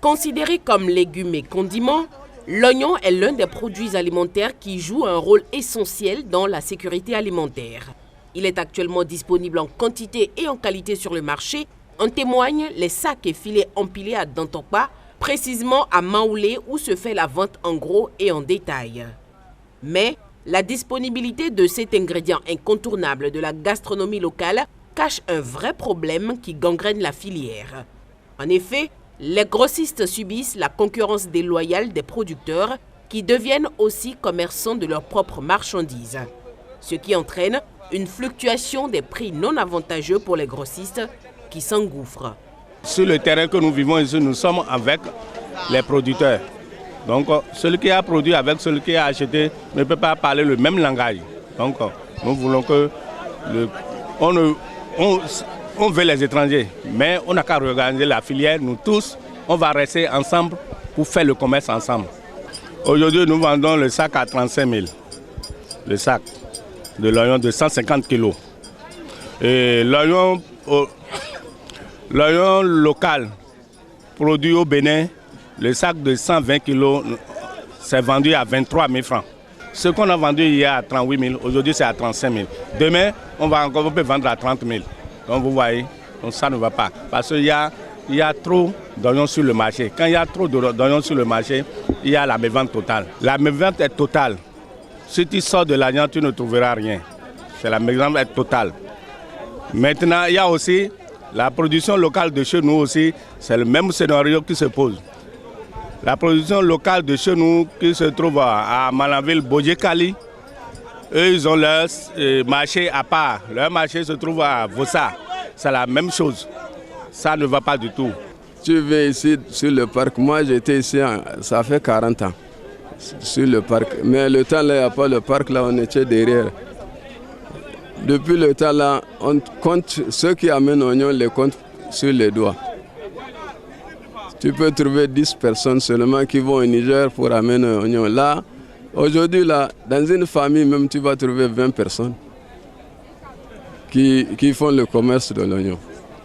Considéré comme légume et condiment, l'oignon est l'un des produits alimentaires qui joue un rôle essentiel dans la sécurité alimentaire. Il est actuellement disponible en quantité et en qualité sur le marché. En témoignent les sacs et filets empilés à Dantokpa, précisément à Maoulé où se fait la vente en gros et en détail. Mais la disponibilité de cet ingrédient incontournable de la gastronomie locale cache un vrai problème qui gangrène la filière. En effet, les grossistes subissent la concurrence déloyale des producteurs qui deviennent aussi commerçants de leurs propres marchandises, ce qui entraîne une fluctuation des prix non avantageux pour les grossistes qui s'engouffrent. Sur le terrain que nous vivons ici, nous sommes avec les producteurs. Donc, celui qui a produit avec celui qui a acheté ne peut pas parler le même langage. Donc, nous voulons que on veut les étrangers, mais on n'a qu'à organiser la filière. Nous tous, on va rester ensemble pour faire le commerce ensemble. Aujourd'hui, nous vendons le sac à 35 000. Le sac de l'oignon de 150 kg. Et l'oignon local produit au Bénin, le sac de 120 kg, c'est vendu à 23 000 francs. Ce qu'on a vendu hier à 38 000, aujourd'hui c'est à 35 000. Demain, on peut vendre à 30 000. Donc vous voyez, donc ça ne va pas. Parce qu'il y a trop d'oignons sur le marché. Quand il y a trop d'oignons sur le marché, il y a la mévente totale. La mévente est totale. Si tu sors de l'agneau, tu ne trouveras rien. C'est la mévente est totale. Maintenant, il y a aussi la production locale de chez nous aussi. C'est le même scénario qui se pose. La production locale de chez nous qui se trouve à Malanville, Bodjekali, eux, ils ont leur marché à part. Leur marché se trouve à Vossa. C'est la même chose. Ça ne va pas du tout. Tu viens ici sur le parc. Moi, j'étais ici, ça fait 40 ans, sur le parc. Mais le temps là, il n'y a pas le parc, là, on était derrière. Depuis le temps là, on compte ceux qui amènent l'oignon, les compte sur les doigts. Tu peux trouver 10 personnes seulement qui vont au Niger pour amener l'oignon. Là, aujourd'hui, là, dans une famille même, tu vas trouver 20 personnes qui font le commerce de l'oignon.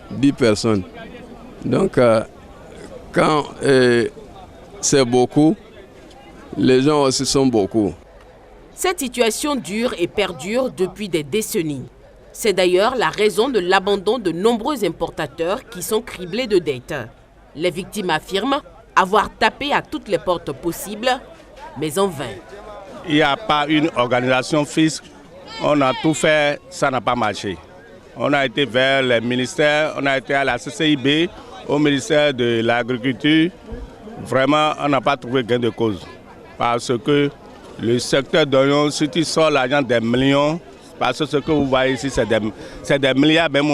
10 personnes. Donc, quand c'est beaucoup, les gens aussi sont beaucoup. Cette situation dure et perdure depuis des décennies. C'est d'ailleurs la raison de l'abandon de nombreux importateurs qui sont criblés de dettes. Les victimes affirment avoir tapé à toutes les portes possibles, mais en vain. Il n'y a pas une organisation fixe. On a tout fait, ça n'a pas marché. On a été vers les ministères, on a été à la CCIB, au ministère de l'Agriculture. Vraiment, on n'a pas trouvé gain de cause. Parce que le secteur d'oignon, si tu sors l'argent des millions, parce que ce que vous voyez ici, c'est des milliards, même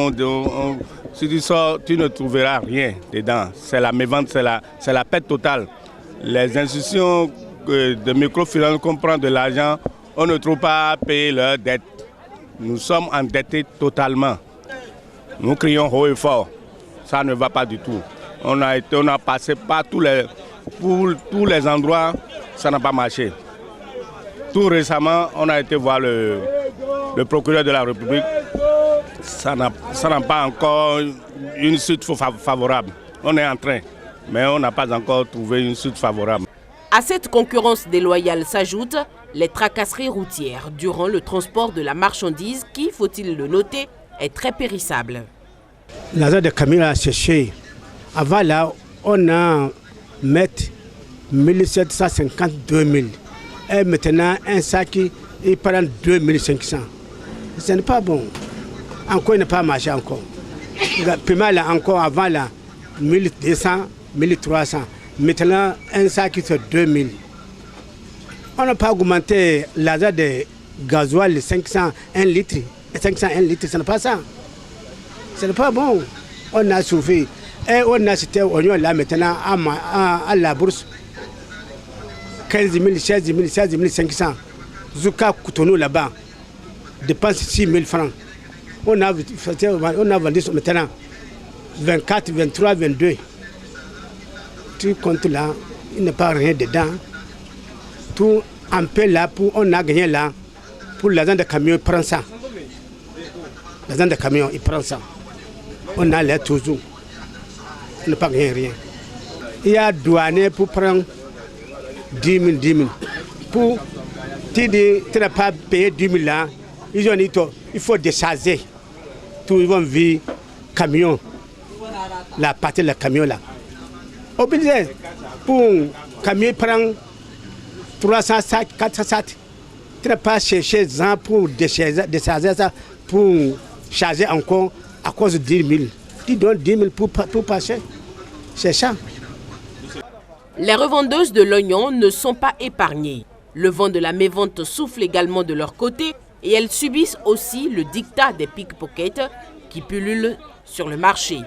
si tu sors, tu ne trouveras rien dedans. C'est la mévente, c'est la perte totale. Les institutions de microfinance qu'on prend de l'argent, on ne trouve pas à payer leurs dettes. Nous sommes endettés totalement. Nous crions haut et fort. Ça ne va pas du tout. On a passé par tous les endroits, ça n'a pas marché. Tout récemment, on a été voir le procureur de la République. Ça n'a pas encore une suite favorable. On est en train, mais on n'a pas encore trouvé une suite favorable. À cette concurrence déloyale s'ajoutent les tracasseries routières durant le transport de la marchandise qui, faut-il le noter, est très périssable. La zone de camion a séché. Avant là, on a mis 1750, 2000. Et maintenant, un sac, il prend 2500. Ce n'est pas bon. Encore, il n'a pas marché encore. Puis là, encore avant là, 1200, 1300. Maintenant, un sac, c'est 2000. On n'a pas augmenté l'argent de gasoil de 500, 1 litre. 500, 1 litre, ce n'est pas ça. Ce n'est pas bon. On a souffert. Et on a acheté l'oignon là maintenant à la bourse. 15 000, 16 000, 16 500. Zouka Cotonou là-bas dépense 6 000 francs. On a vendu maintenant 24, 23, 22. Tu comptes là, il n'y a pas rien dedans. Tout un peu là, on a gagné là. Pour l'agent de camion, il prend ça. L'agent de camion, il prend ça. On a l'air toujours. On n'a pas gagné rien. il y a douanier pour prendre 10 000. Pour tu n'as pas payé 10 000 là, ils ont dit il faut décharger. Tout ils vont vivre camion, la partie de la camion là. Obligé pour camion prendre 300 sacs, 400 sacs. Tu n'as pas cherché des gens pour décharger ça, pour charger encore à cause de 10 000. Tu donnes 10 000 pour passer. C'est ça. Les revendeuses de l'oignon ne sont pas épargnées. Le vent de la mévente souffle également de leur côté et elles subissent aussi le diktat des pickpockets qui pullulent sur le marché.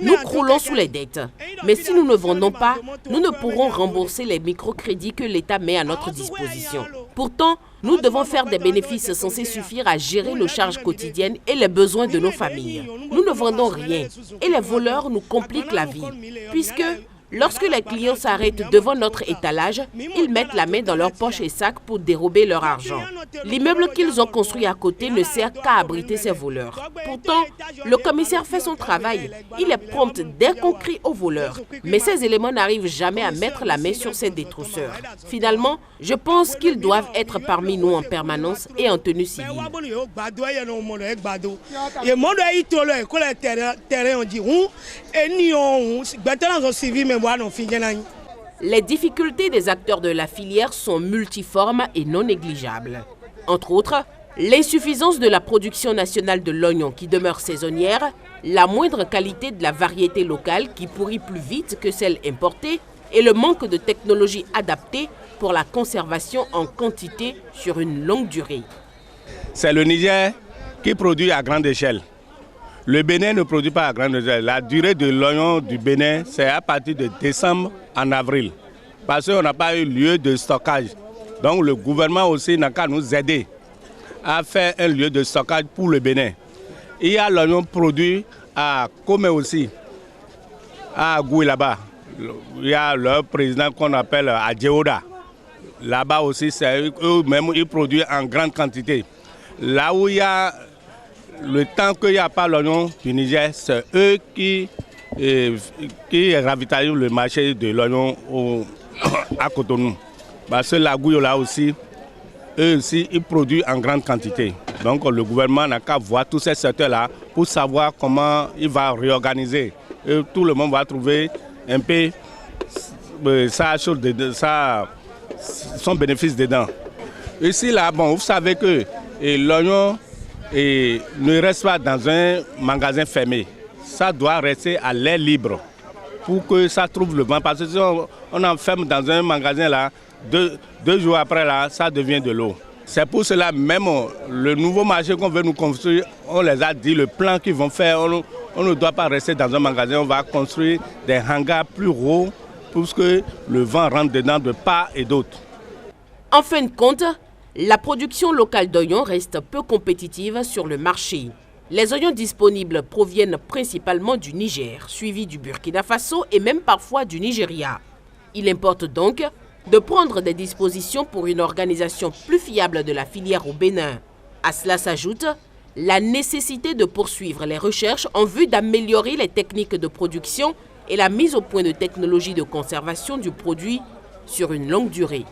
Nous croulons sous les dettes, mais si nous ne vendons pas, nous ne pourrons rembourser les microcrédits que l'État met à notre disposition. Pourtant, nous devons faire des bénéfices censés suffire à gérer nos charges quotidiennes et les besoins de nos familles. Nous ne vendons rien et les voleurs nous compliquent la vie, puisque lorsque les clients s'arrêtent devant notre étalage, ils mettent la main dans leurs poches et sacs pour dérober leur argent. L'immeuble qu'ils ont construit à côté ne sert qu'à abriter ces voleurs. Pourtant, le commissaire fait son travail. Il est prompt dès qu'on crie aux voleurs. Mais ces éléments n'arrivent jamais à mettre la main sur ces détrousseurs. Finalement, je pense qu'ils doivent être parmi nous en permanence et en tenue civile. Les difficultés des acteurs de la filière sont multiformes et non négligeables. Entre autres, l'insuffisance de la production nationale de l'oignon qui demeure saisonnière, la moindre qualité de la variété locale qui pourrit plus vite que celle importée et le manque de technologies adaptées pour la conservation en quantité sur une longue durée. C'est le Niger qui produit à grande échelle. Le Bénin ne produit pas à grande échelle. La durée de l'oignon du Bénin, c'est à partir de décembre en avril. Parce qu'on n'a pas eu lieu de stockage. Donc le gouvernement aussi n'a qu'à nous aider à faire un lieu de stockage pour le Bénin. Il y a l'oignon produit à Comé aussi, à Gouy là-bas. Il y a leur président qu'on appelle Adjeoda. Là-bas aussi, eux-mêmes, ils produisent en grande quantité. Là où il y a le temps qu'il n'y a pas l'oignon du Niger, c'est eux qui ravitaillent le marché de l'oignon à Cotonou. Parce que la Gouille là aussi, eux aussi, ils produisent en grande quantité. Donc le gouvernement n'a qu'à voir tous ces secteurs-là pour savoir comment il va réorganiser. Et tout le monde va trouver un peu son bénéfice dedans. Ici, là, bon, vous savez que l'oignon ne reste pas dans un magasin fermé. Ça doit rester à l'air libre pour que ça trouve le vent. Parce que si on enferme dans un magasin là, deux jours après là, ça devient de l'eau. C'est pour cela même le nouveau marché qu'on veut nous construire, on les a dit le plan qu'ils vont faire, on ne doit pas rester dans un magasin, on va construire des hangars plus hauts pour que le vent rentre dedans de part et d'autre. En fin de compte, la production locale d'oignons reste peu compétitive sur le marché. Les oignons disponibles proviennent principalement du Niger, suivi du Burkina Faso et même parfois du Nigeria. Il importe donc de prendre des dispositions pour une organisation plus fiable de la filière au Bénin. À cela s'ajoute la nécessité de poursuivre les recherches en vue d'améliorer les techniques de production et la mise au point de technologies de conservation du produit sur une longue durée.